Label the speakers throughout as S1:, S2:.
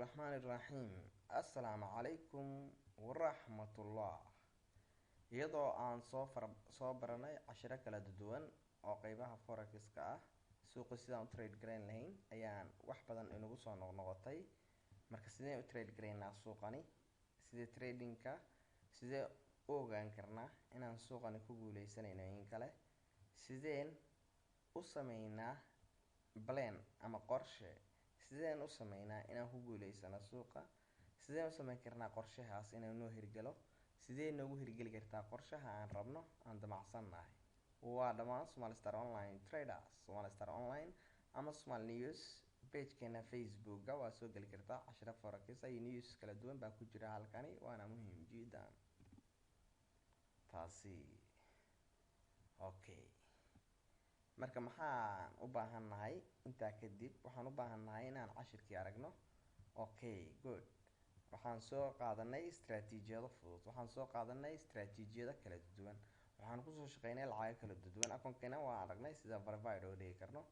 S1: الرحمن الرحيم. السلام عليكم ورحمة الله. iyadoo aan soo baranay cashiro kala duwan oo qeybaha forex-ka ah suuqa sidaan u trade gareyn lahayn ayaan wax badan inagu soo noqnoqotay. Marka sideen u trade gareynaa suuqani, sidee tradingka sidee u ogaan karnaa inaan suuqani ku guuleysanayno in kale, sideen u sameynaa plan ama qorshe, sideen u sameynaa inaan ku guuleysano suuqa, sideen u sameyn karnaa qorshahaas inuu noo hirgalo, sidee noogu hirgeli kartaa qorshaha aan rabno aan damacsannahay. waa dhammaan Somali Star Online Traders, Somali Star Online ama Somali News pagekeena facebooka waa soo geli kartaa. cashiro forex iyo news kala duwan baa ku jira halkani, waana muhiim jiddan taasi. okay, marka maxaan u baahannahay intaa kadib? waxaan u baahannahay inaan cashirkii aragno. okay, good. waxaan soo qaadanay istaraatiijiyado fudud, waxaan soo qaadanay istaraatiijiyado kala duwan, waxaan kusoo shaqeynay lacago kala duwan. akoonkeena waan aragnay sida verify oo dhigi karno.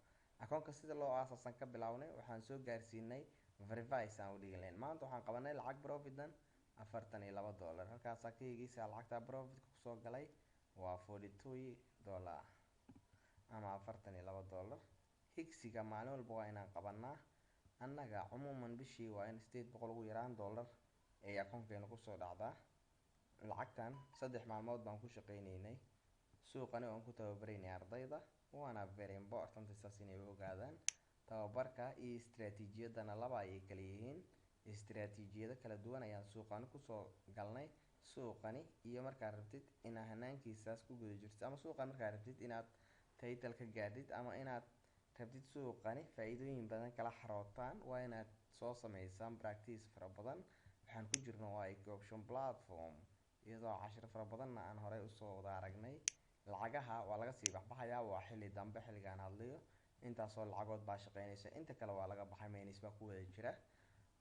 S1: akoonka sida loo aasaasan ka bilownay, waxaan soo gaarsiinay verify aan u dhigi lahayn. maanta waxaan qabanay lacag profitan $42. halkaasaa ka eegaysaa lacagta profitka kusoo galay waa $42 ama $42. higsiga maalin walba waa inaan qabanaa. annaga cumuuman bishii waa in 800 ugu yaraan dollar ee akoonkeena kusoo dhacdaa. lacagtan 3 maalmood baan ku shaqeynaynay. suuqani waan ku tababaraynay ardayda, waana very important saas inay ogaadaan. tababarka iyo istaraatiijiyadana laba ayay kala yihiin. istaraatiijiyado kala duwan ayaan suuqani kusoo galnay. suuqani iyo markaad rabtid inaad hanaankiisaas ku guda jirtid, ama suuqan markaad rabtid inaad title ka gaadhid, ama inaad rabtid suuqani faa'iidooyin badan kala xarootaan, waa inaad soo sameysaan practice fara badan. waxaan ku jirno waa option platform, iyadoo cashiro fara badanna aan horey usoo wada aragnay. lacagaha waa laga sii baxbaxayaa, waa xilli dambe xilligaan hadlayo. intaasoo lacagood baa shaqeynaysa, inta kale waa laga baxay, minus baa ku wada jira.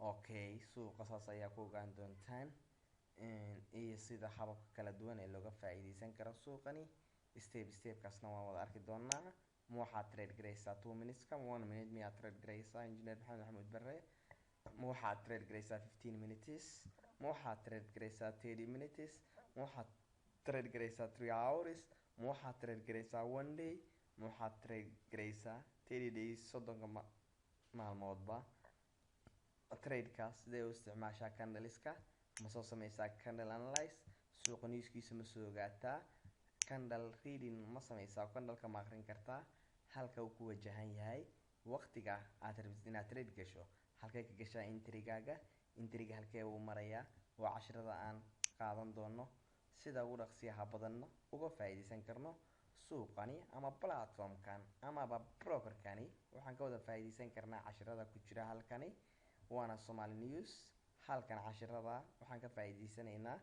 S1: okay, suuqa saas ayaa ku ogaan doontaan, iyo sida hababka kala duwan ee looga faa'iideysan karo suuqani. stepkaasna waan wada arki doonaa. ma waxaad trade gareysaa 2 minuteska, 1 minute miyaad trade gareysaa engineer maxamed bare, ma waxaad trade gareysaa 15 minutes, ma waxaad trade gareysaa 30 minutes, ma waxaad trade gareysaa 3 hours, ma waxaad trade gareysaa 1 day, ma waxaad trade gareysaa 30 days, 30 maalmoodba. tradekaas sidee u isticmaashaa candleska, ma soo sameysaa candle analyze, suuqa newskiisa ma soo ogaataa, candle reading ma sameysaa, candleka ma aqrin kartaa, halka uu ku wajahan yahay, waqtiga aad rabtid inaad trade gasho halkay ka gashaa intrigaaga, intriga halkee uu marayaa. waa cashirada aan qaadan doono sida ugu dhaqsiyaha badanna uga faa'iideysan karno suuqani ama platformkan amaba brokerkani. waxaan ka wada faa'iideysan karnaa cashirada ku jira halkani, waana Somali News. halkan cashirada waxaan ka faa'iideysanaynaa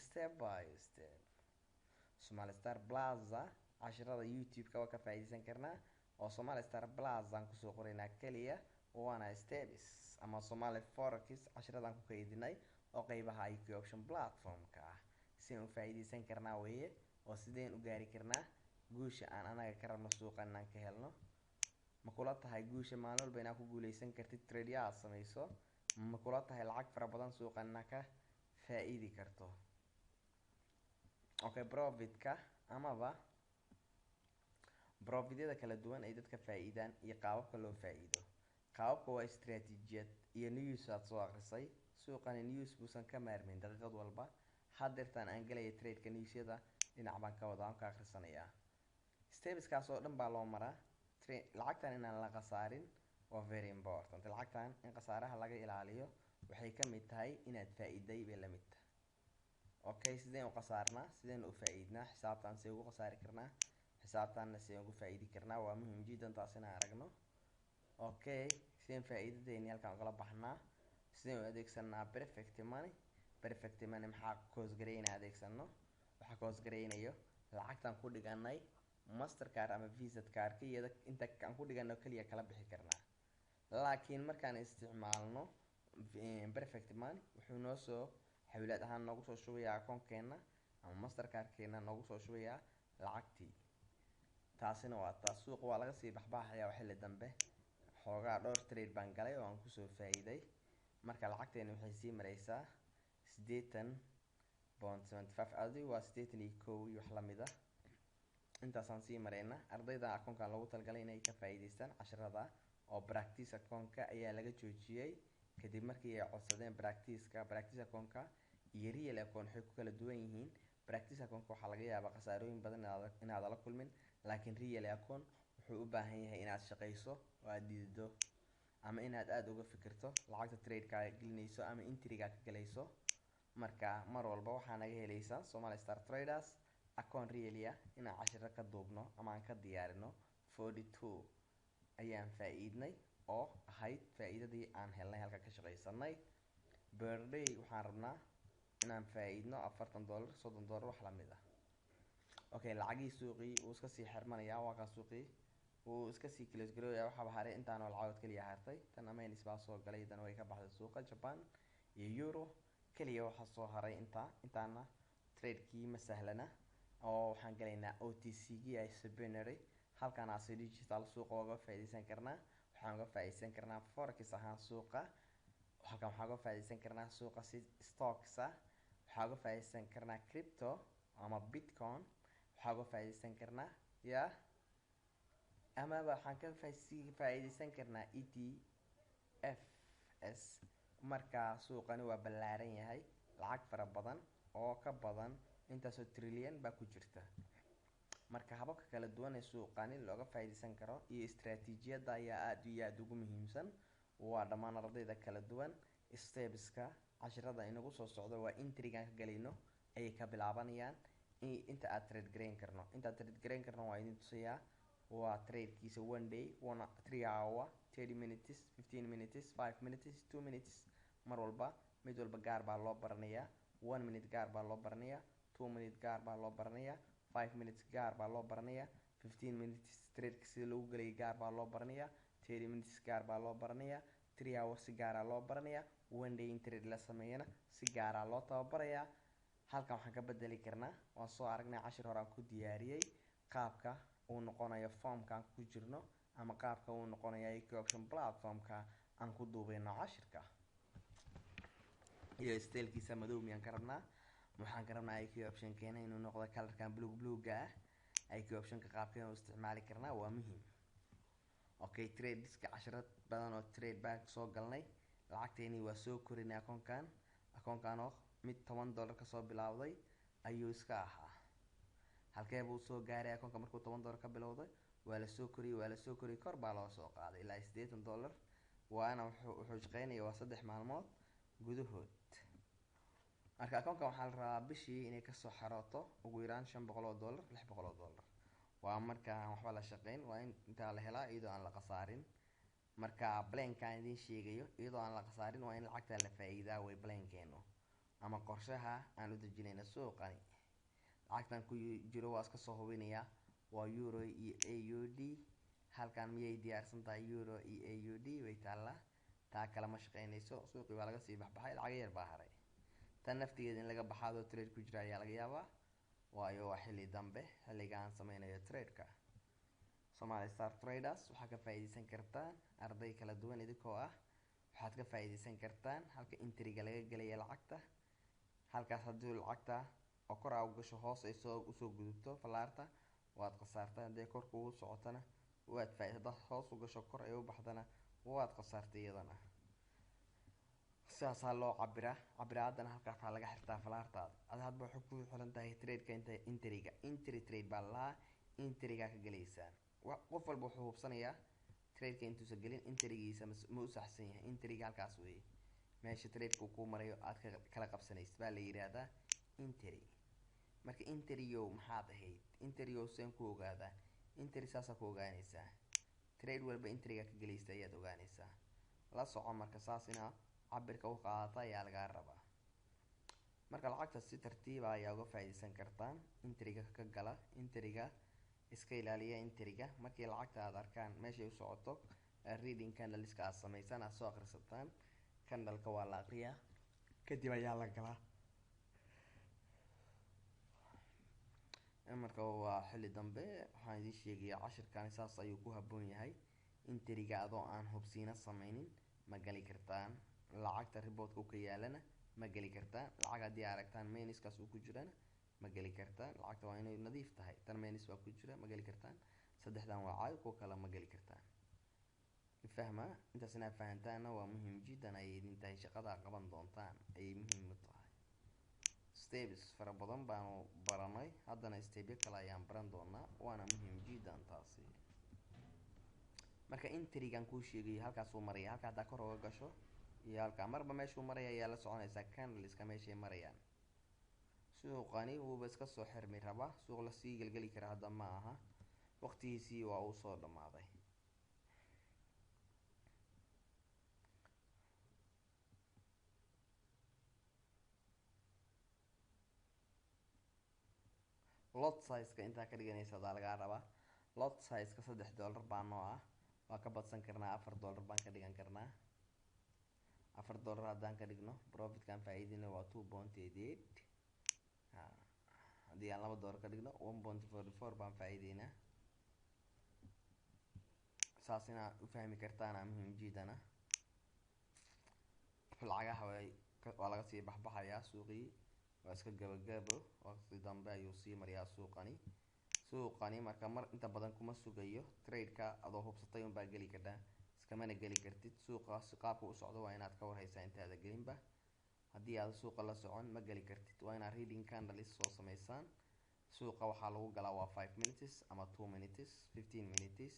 S1: step by step. Somali Star Plaza cashirada YouTube-ka waa ka faa'iideysan karnaa, oo Somali Star Plaza aan kusoo qoraynaa kaliya, waana steps ama Somali Forex cashiradan ku kaydinay oo qeybaha IQ option platformka ah. sideen u faa'iideysan karnaa weeye, oo sideen u gaari karnaa guusha aan anaga ka rabno suuqan inaan ka helno. ma kula tahay guusha maalin walba inaad ku guuleysan kartid trade aad sameyso? ma kula tahay lacag fara badan suuqan inaad ka faa'iidi karto? okay, profitka amaba profityada kala duwan ay dadka faa'iidaan iyo qaababka loo faa'iido. qaababka waa istaraatiijiyad iyo news aad soo akhrisay. suuqani news buusan ka maarmin daqiiqad walba. hadeertaan aan galaya tradeka newsyada dhinac baan ka wada aan ka akhrisanayaa. stepskaas oo dhan baa loo maraa. lacagtan inaan la khasaarin waa very important. lacagtan in khasaaraha laga ilaaliyo waxay ka mid tahay inaad faa'iiday bay la mid tahay. okay, sideen u khasaarnaa, sideen u faa'iidnaa, xisaabtaan see ugu khasaari karnaa, xisaabtaanna see ugu faa'iidi karnaa. waa muhiim jiddan taas inaan aragno. okay, sideen faa'iidadeeni halkaan ugala baxnaa, sideen u adeegsanaa perfect money. perfect money maxaa koos gareynaa adeegsano? waxaa koos gareynayo lacagtaan ku dhiganay mastercard ama visa cardka, iyada inta aan ku dhigano kaliya kala bixi karnaa. laakiin markaan isticmaalno perfect money wuxuu noo soo xawlaad ahaan noogu soo shubayaa akoonkeena ama mastercardkeena noogu soo shubayaa lacagtii. taasina waa taas. suuqa waa laga sii baxbaxayaa xilli dambe. xoogaa dhowr trade baan galay oo aan kusoo faa'iiday. marka lacagteena waxay sii maraysaa 80.75 adi waa 81 iyo wax lamid ah. intaasaan sii marayna. ardayda akoonkan loogu talagalay inay ka faa'iidaystaan casharada oo practice akoonka ayaa laga joojiyay kadib markii ay codsadeen practice akoonka iyo real akoon waxay ku kala duwan yihiin. practice akoonka waxaa laga yaabaa khasaarooyin badan inaad la kulmin, laakiin real akoon wuxuu u baahan yahay inaad shaqayso oo aad diido ama inaad aad uga fikirto lacagta trade-ka gelinayso ama entry-ga ka galayso. marka mar walba waxaa naga helaysaa Somali Star Traders akoon really ah inaan cashiro ka duubno ama aan ka diyaarino 42 ayaan faa'iidnay oo ahayd faa'iidadii aan helnay halka ka shaqaysanay. per day waxaan rabnaa inaan faa'iidno $40 $30 wax la mid ah. okay, lacagii suuqii uu iska sii xirmanayaa, waa ka suuqii uu iska sii close garoobaya. waxaa haray intaan oo lacagood kaliya hartay, tan amaynis baa soo galay, dan way ka baxday suuqa Japan iyo euro kaliya waxaa soo haray intaana trade-kii ma sahlana oo waxaan galaynaa OTC-gii ay binary halkan as digital suuqa uga faa'iideysan karnaa. waxaan uga faa'iideysan karnaa forex ahaan suuqa, halkan waxaan uga faa'iideysan karnaa suuqa si stocks ah, waxaan uga faa'iideysan karnaa crypto ama bitcoin, waxaan uga faa'iideysan karnaa ama waxaan ka faa'iideysan karnaa ETFs. marka suuqani waa ballaaran yahay, lacag fara badan oo ka badan intaasoo trillion baa ku jirta. marka hababka kala duwan ee suuqani looga faa'iideysan karo iyo istiraatiijiyadda ayaa aad iyo aad ugu muhiimsan. waa dhammaan ardayda kala duwan stepska casharada inagu soo socdo waa entry-gan ka galayno ayay ka bilaabanayaan. inta aad trade gareyn karno waa idin tusayaa. waa trade-kiisa 1 day 3 hour 30 minutes 15 minutes 5 minutes 2 minutes. mar walba mid walba gaar baa loo baranayaa. 1 minute gaar baa loo baranayaa, 2 minute gaar baa loo baranayaa, 5 minutes gaar baa loo baranayaa, 15 minutes trade sida lagu galay gaar baa loo baranayaa, 30 minutes gaar baa loo baranayaa, 3 hours si gaar ah loo baranayaa, 1 day in trade la sameeyana si gaar ah loo tababarayaa. halkan waxaan ka bedeli karnaa, waan soo aragnay cashir hore aan ku diyaariyay qaabka uu noqonayo formkan ku jirno ama qaabka uu noqonayo IQ option platformka aan ku duubayno cashirka iyo stylekiisa madow miyaan ka rabnaa. waxaan ka rabnaa IQ option keena inuu noqdo colorkan bluega ah. IQ optionka qaabkeen u isticmaali karnaa waa muhiim. okay, tradeska casharad badan oo trade bank soo galnay, lacagteeni waa soo korinay akoonkan oo mid $10 ka soo bilaawday ayuu iska ahaa. halkee buu soo gaaray akoonka markuu $10 ka bilowday? waa la soo koriyay kor baa loo soo qaaday ilaa $80. waana wuxuu shaqeynaya waa 3 maalmood gudahood. marka akoonkan waxaa la rabaa bishii inay kasoo xarooto ugu yaraan $500 $600. waa marka aan waxba la shaqeyn, waa intaa la helaa iyadoo aan la khasaarin. marka plankaan idin sheegayo iyadoo aan la khasaarin waa in lacagta la faa'iidaa way plankeeno ama qorshaha aan u dejinayna suuqani. lacagtan ku jiro waa iska soo hubinayaa waa euro iyo AUD. halkan miyay diyaarsan tahay euro iyo AUD? way taallaa, taa kale ma shaqeynayso. suuqii waa laga sii baxbaxay, lacag yar baa haray. tan naftigeeda in laga baxaado trade ku jira ayaa laga yaabaa, waayo waa xilli dambe xilliga aan sameynayo trade-ka. Somali Star Traders waxaa ka faa'iideysan kartaan arday kala duwan idinkoo ah. waxaad ka faa'iideysan kartaan halka entry-ga laga gelaya lacagta. halkaas haddii lacagta oo kor u gasho hoos ay usoo gudubto falaarta waad khasaartay, haddii kor kugu socotana waad faa'iido. hoos u gasho kor ay u baxdana waad khasaartay iyadana. sidaasaa loo cabiraadana halkaasaa laga xirtaa falaartaada. hadba waxay ku xiran tahay trade-ka entry-ga. entry trade baa lahaa, entry-ga ka galaysaan. qof walba wuxuu hubsanayaa trade-ka intuusan gelin entry-giisa ma u saxsan yahay. entry-ga halkaas weeye meesha trade-ku ku marayo aad kala qabsanaysid baa la yiraahdaa entry. marka entry-yow maxaad ahayd? entry-yow seen ku ogaadaa? entry saasa ku ogaanaysaa. trade walba entry-ga ka galaysa ayaad ogaanaysaa. la soco marka saas inaa cabirka u qaadata ayaa lagaa rabaa. marka lacagta si tartiiba ayaa uga faa'iideysan kartaan. entry-ga ka gala, entry-ga iska ilaaliya. entry-ga markii lacagta aad arkaan meeshay u socoto reading candleska aad samaysaan aad soo akhrisataan. candleka waa la aqriyaa kadib ayaa la galaa. marka waa xilli dambe waxaan idin sheegayaa cashirkani saas ayuu ku habboon yahay. entry-ga adoo aan hubsiina sameynin ma gali kartaan. lacagta reportka ka yaalana ma geli kartaan. lacag haddii aragtaan meeniskaas uu ku jirana ma geli kartaan. lacagta waa inay nadiif tahay. tan meenis waa ku jira ma geli kartaan. saddexdan waa caadi, kuwa kale ma geli kartaan. fahma intaas inaad fahantaana waa muhiim jiddan ayay idin tahay. shaqada qaban doontaan ayay muhiim u tahay. steps fara badan baanu baranay, haddana stepyo kale ayaan baran doonaa, waana muhiim jiddan taasi. marka intrigan kuu sheegayo halkaasuu maraya, halka haddaa kor uga gasho iyo halkaa marba meeshuu maraya ayaa la soconaysaa candleska meeshay marayaan. suuqani wuuba iska soo xirmi rabaa, suuq lasii gelgeli kara hadda ma aha, waqtigiisii waa uu soo dhammaaday. lot sizeka intaa ka dhiganaysa adaa lagaa rabaa. lot sizeka $3 baa noo ah, waa ka badsan karnaa, $4 baan ka dhigan karnaa. $4 haddaan ka dhigno profitkan faa'iidina waa 2.88. haddii aan $2 ka dhigno 1.44 baan faa'iideynaa. saas inaad u fahmi kartaana muhiim jiidana. lacagaha waa laga sii baxbaxayaa, suuqii waa iska gabagabo, waqti dambe ayuu sii mariyaa suuqani marka mar inta badan kuma sugayo. tradeka adoo hubsatay unbaa geli kartaa, iskamana geli kartid. suuqaasi qaabka u socdo waa inaad ka warhaysaa intaada gelinba. haddii aad suuqa la socon ma geli kartid, waa inaad reading candles soo samaysaan. suuqa waxaa lagu galaa waa 5 minutes ama 2 minutes, 15 minutes,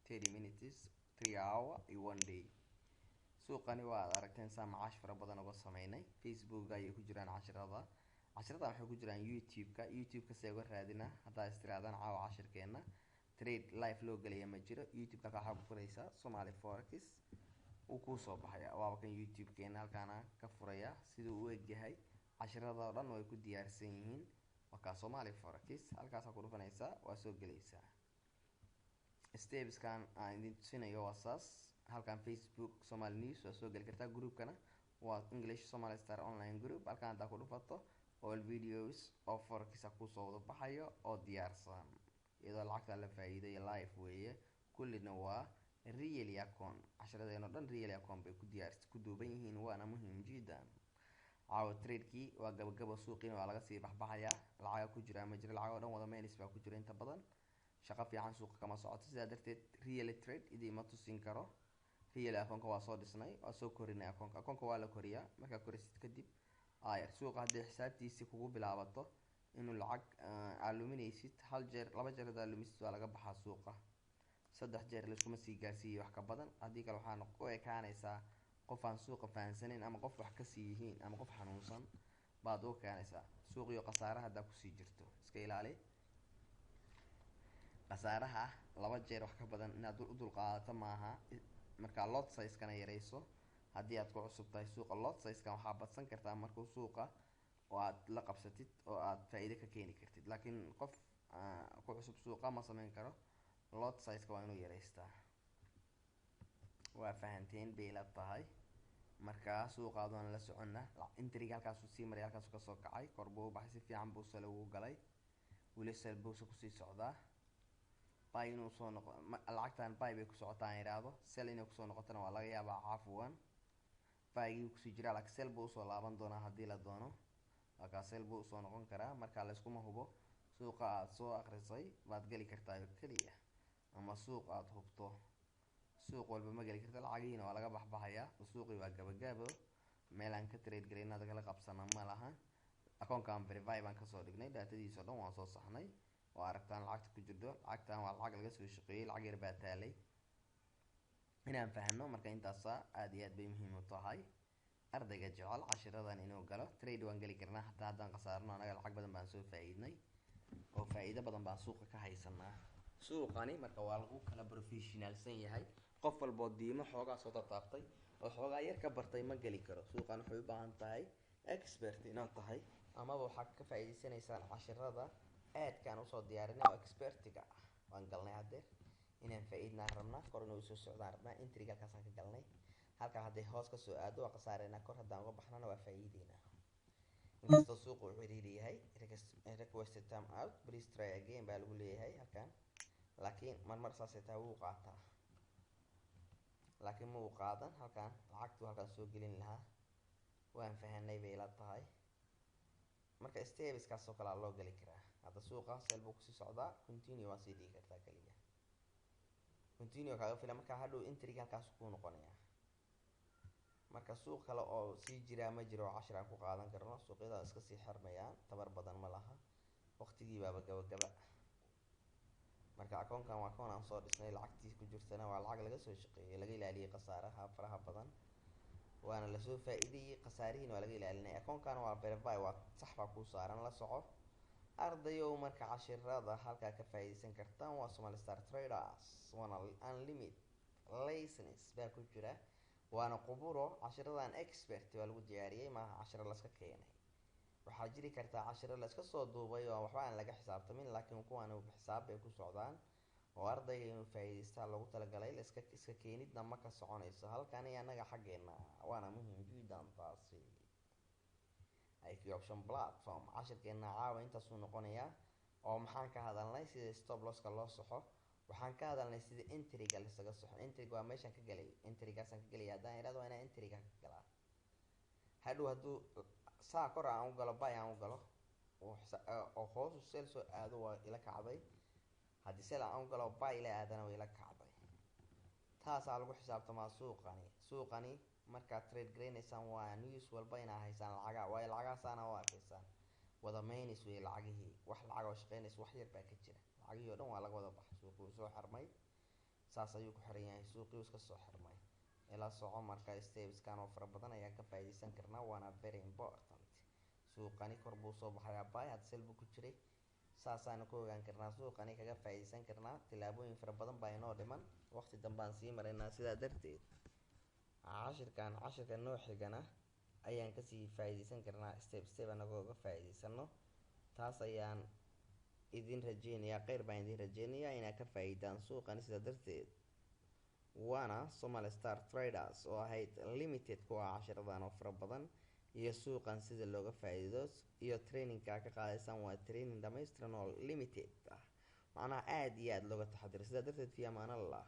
S1: 30 minutes, 3 hour iyo 1 day. suuqani waa aragteen saa macaash fara badan uga sameynay. facebook ayay ku jiraan casharada waxay ku jiraan youtube-ka see uga raadina. haddaa istiraadaan caawa cashirkeena trade live loo gelaya ma jiro. youtube-ka waxaa ku furaysaa Somali Forex, uu kuu soo baxaya. waaba kan youtube-keena halkaana ka furaya, siduu u egyahay casharada oo dhan way ku diyaarsan yihiin. wakaa Somali Forex, halkaasaa ku dhufanaysaa, waa soo gelaysaa. stepskan aan idin tusinayo waa saas. halkan facebook Somali News waa soo geli kartaa. groupkana waa English Somali Star Online Group. halkan haddaa ku dhufato all videos oo forex kusoo wada baxayo oo diyaarsan, iyadoo lacagta la faa'iiday live weeye. kullina waa really account, casharadeen oo dhan really account bay ku duuban yihiin, waana muhiim jiddan. caawa tradekii waa gabagabo, suuqiina waa laga sii baxbaxayaa. lacaga ku jira ma jira, lacag oo dhan wada menis baa ku jira inta badan. shaqo fiican suuqa kama socoto, sidaa darteed really trade idiima tusin karo. real akoonka waa soo dhisnay, waa soo korinay akoonka waa la koriyaa. markaa korisid kadib suuqa haddii xisaabtiisii kugu bilaabato inuu lacag aaluminaysid, hal jeer 2 jeer hadaa lumisid waa laga baxaa suuqa. 3 jeer laiskuma sii gaarsiiyo wax ka badan, haddii kale waxaa u ekaanaysaa qof aan suuqa fahansaneyn, ama qof wax kasii yihiin, ama qof xanuunsan baad u ekaanaysaa. suuqiyo khasaare haddaa kusii jirto iska ilaali khasaaraha. 2 jeer wax ka badan inaad u dulqaadato maaha. markaa lot sizekana yarayso. haddii aad ku cusub tahay suuqa, lot sizekan waxaa badsan kartaa markuu suuqa oo aad la qabsatid oo aad faa'iido ka keeni kartid. laakiin qof ku cusub suuqa ma samayn karo. lot sizeka waa inuu yaraystaa. waa fahanteen bay la tahay. markaa suuqa adoon la soconna intriga halkaasuu sii maray, halkaasuu kasoo kacay, kor buu u baxay, si fiican buu sale ugu galay, weli sal buusa kusii socdaa. bay inuu soo noqo lacagtan bay bay ku socotaan iraado, sel inay kusoo noqotana waa laga yaabaa. caafuwan baygii kusii jiraa, laakiin sel buu usoo laaban doonaa haddii la doono. markaa sel buu usoo noqon karaa. markaa layskuma hubo. suuqa aad soo akrisay baad geli kartaa oo keliya, ama suuq aad hubto. suuq walba ma geli karta, lacagihiina waa laga baxbaxayaa. suuqii waa gabagabo, meel aan ka trade galin inaad kala qabsana ma laha. akoonkan verify baan kasoo dhignay, daatadiisa o dhan waan soo saxnay. waa aragtaan lacagta ku jirto. lacagtan waa lacag laga soo shaqeeyey, lacag yar baa taalay. inaan fahno marka intaasa aad iyo aad bay muhiim u tahay. ardayga jecel cashiradan inuu galo. trade waan geli karnaa hataa haddaan khasaarno, anaga lacag badan baan soo faa'iidnay oo faa'iido badan baan suuqa ka haysanaa. suuqani marka waa lagu kala professionalsan yahay. qof walboo diimo xoogaa soo taabtay oo xoogaa yar ka bartay ma geli karo. suuqan waxay u baahan tahay expert inaad tahay, amaba waxaad ka faa'iidaysanaysaan cashirada aadkaan usoo diyaarinay oo expertiga ah. waan galnay haddeer inaan faa'iidnaan rabnaa, kor inuu soo socdaan rabnaa. intriga halkaasaan ka galnay. halkaa hadday hoos ka soo aado waa khasaareynaa, kor haddaan uga baxnana waa faa'iideynaa. inkastoo suuqa uu ciriiri yahay, requested time out, please try again baa lagu leeyahay halkan. laakiin marmar saasay tahay wuu qaataa. laakiin ma uu qaadan halkan lacagtu halkan soo gelin lahaa. waan fahanay bay ila tahay. marka steps-kaas oo kale loo gali karaa. hadda suuqa sell buu kusii socdaa, continue waa sii dhigi kartaa kaliya. continue kaaga filan marka hadhow entry halkaas ku noqonaya. marka suuq kale oo sii jira ma jiro cashir aan ku qaadan karno. suuqyada iska sii xirmayaan, tabar badan ma laha, waqtigii baaba gabagaba. marka akoonkan waa akoon aan soo dhisnay, lacagtiisa ku jirtana waa lacag laga soo shaqeeyay, laga ilaaliyay khasaaraha faraha badan, waana lasoo faa'iidayay, khasaarihiina waa laga ilaalinay. akoonkan waa verify, waa sax baa kuu saaran, la soco ardayow. marka cashirada halkaa ka faa'iidaysan kartaan waa Somali Star Traders, waana unlimited license baa ku jira, waana quburo. cashiradan expert waa lagu diyaariyay, maaha cashiro la iska keenay. waxaa jiri kartaa cashiro la iska soo duubay oo waxba aan laga xisaabtamin, laakiin kuwaan xisaab bay ku socdaan oo ardayga inuu faa'iidaystaa loogu talagalay. iska keenidna ma ka soconayso halkani anaga xaggeena, waana muhiim jiddan taasi. IQ option platform cashirkeena caawa intaasuu noqonayaa. oo maxaan ka hadalnay sida stop losska loo soxo, waxaan ka hadalnay sida entry-ga lasaga soxo. entry-ga waa meeshaan ka galay, entry-gaasaan ka galaya. haddaan iraado waa inaan entry-ga ka galaa. hadhow hadduu saa kor aan u galo, buy aan u galo oo hoos sell soo aado waa ila kacday. haddii sell aan u galo buy ila aadana waa ila kacday. taasaa lagu xisaabtamaa suuqani. markaad trade gareynaysaan waa news walba inaa haysaan lacaga, waayo lacagaasaana u arkaysaan wada maynis wey. lacagihii wax lacag oo shaqeynaysa wax yar baa ka jira, lacagihii oo dhan waa laga wada baxay. suuquu soo xirmay, saas ayuu ku xiran yahay. suuqii iska soo xirmay ila soco. marka stepskan oo fara badan ayaan ka faa'iidaysan karnaa, waana very important. suuqani kor buu soo baxayaa, buy had sell buu ku jiray. saasaana ku ogaan karnaa suuqani, kaga faa'iidaysan karnaa. tilaabooyin fara badan baa inoo dhiman, waqti dambaan sii maraynaa. sidaa darteed cashirka noo xigana ayaan kasii faa'iidaysan karnaa, step anagoo uga faa'iidaysano. taas ayaan idin rajeynayaa, kheyr baan idin rajeynayaa inaad ka faa'iidaan suuqani. sidaa darteed waana Somali Star Traders oo ahayd limited ku ah cashiradan oo fara badan, iyo suuqan sida looga faa'iido, iyo trainingka ka qaadaysaan waa training dhammaystiran oo limited ah, macnaha aad iyo aad looga taxadiro. sidaa darteed fi amaanallah.